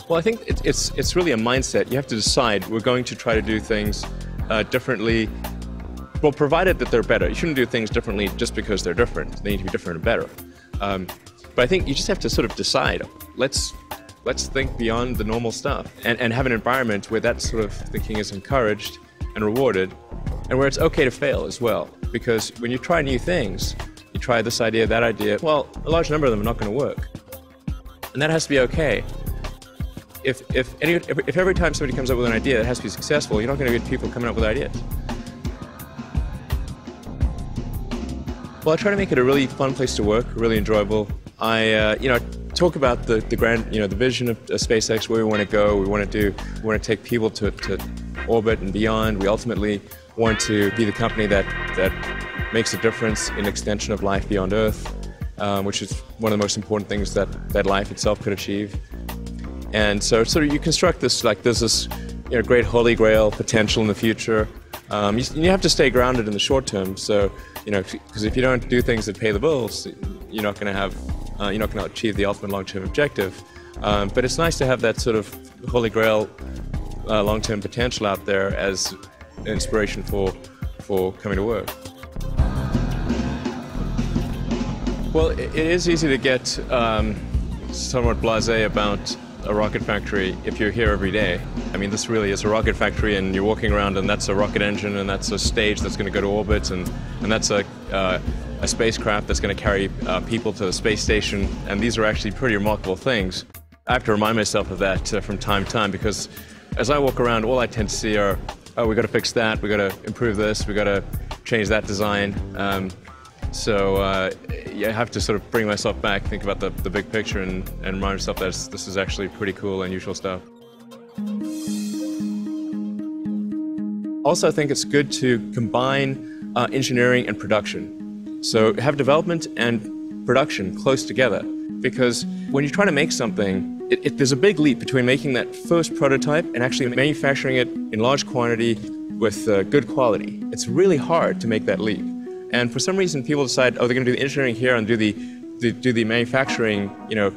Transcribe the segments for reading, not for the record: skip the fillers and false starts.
Well, I think it's really a mindset. You have to decide, we're going to try to do things differently, well, provided that they're better. You shouldn't do things differently just because they're different. They need to be different and better. But I think you just have to sort of decide, let's think beyond the normal stuff and have an environment where that sort of thinking is encouraged and rewarded, and where it's okay to fail as well. Because when you try new things, you try this idea, that idea, well, a large number of them are not going to work. And that has to be okay. If every time somebody comes up with an idea that has to be successful, you're not going to get people coming up with ideas. Well, I try to make it a really fun place to work, really enjoyable. I talk about the grand, the vision of SpaceX, where we want to go. We want to take people to orbit and beyond. We ultimately want to be the company that makes a difference in extension of life beyond Earth, which is one of the most important things that life itself could achieve. And so sort of you construct this, like there's this great holy grail potential in the future. You have to stay grounded in the short term. So because if you don't do things that pay the bills, you're not going to achieve the ultimate long-term objective. But it's nice to have that sort of holy grail long-term potential out there as an inspiration for coming to work. Well, it is easy to get somewhat blasé about a rocket factory if you're here every day. I mean, this really is a rocket factory, and you're walking around and that's a rocket engine, and that's a stage that's going to go to orbit, and that's a spacecraft that's going to carry people to the space station, and these are actually pretty remarkable things. I have to remind myself of that from time to time, because as I walk around, all I tend to see are, oh, we got to fix that, we got to improve this, we got to change that design. So you have to sort of bring myself back, think about the big picture, and remind myself that this is actually pretty cool, unusual stuff. Also, I think it's good to combine engineering and production. So have development and production close together, because when you're trying to make something, there's a big leap between making that first prototype and actually manufacturing it in large quantity with good quality. It's really hard to make that leap. And for some reason, people decide, oh, they're going to do the engineering here and do the manufacturing, the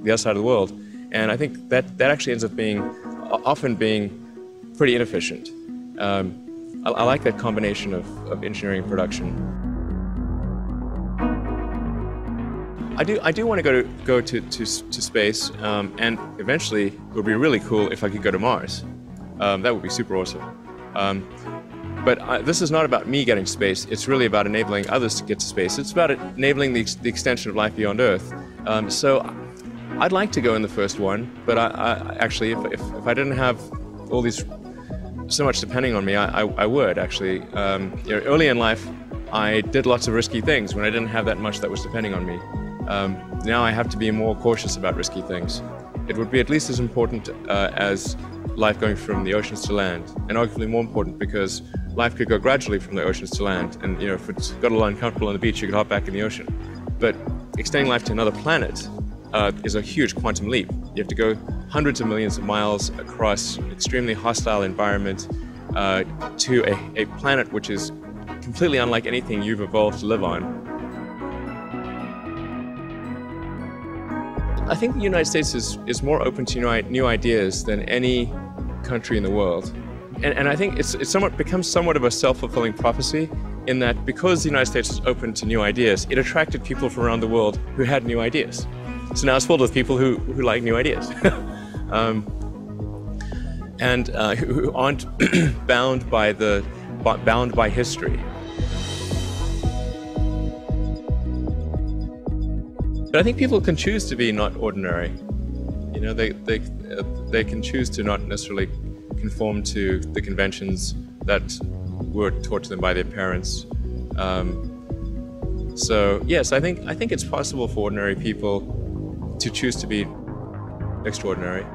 other side of the world. And I think that actually ends up often being pretty inefficient. I like that combination of engineering and production. I do want to go to space, and eventually it would be really cool if I could go to Mars. That would be super awesome. But this is not about me getting to space. It's really about enabling others to get to space. It's about enabling the extension of life beyond Earth. So I'd like to go in the first one, but I actually, if I didn't have all these so much depending on me, I would actually. Early in life, I did lots of risky things when I didn't have that much that was depending on me. now I have to be more cautious about risky things. It would be at least as important as life going from the oceans to land, and arguably more important because life could go gradually from the oceans to land, and if it's got a little uncomfortable on the beach, you could hop back in the ocean. But extending life to another planet is a huge quantum leap. You have to go hundreds of millions of miles across an extremely hostile environment to a planet which is completely unlike anything you've evolved to live on. I think the United States is more open to new ideas than any country in the world. And I think it's becomes somewhat of a self-fulfilling prophecy in that because the United States is open to new ideas, it attracted people from around the world who had new ideas. So now it's filled with people who like new ideas. And who aren't bound by history. But I think people can choose to be not ordinary. They can choose to not necessarily conform to the conventions that were taught to them by their parents. So yes, I think it's possible for ordinary people to choose to be extraordinary.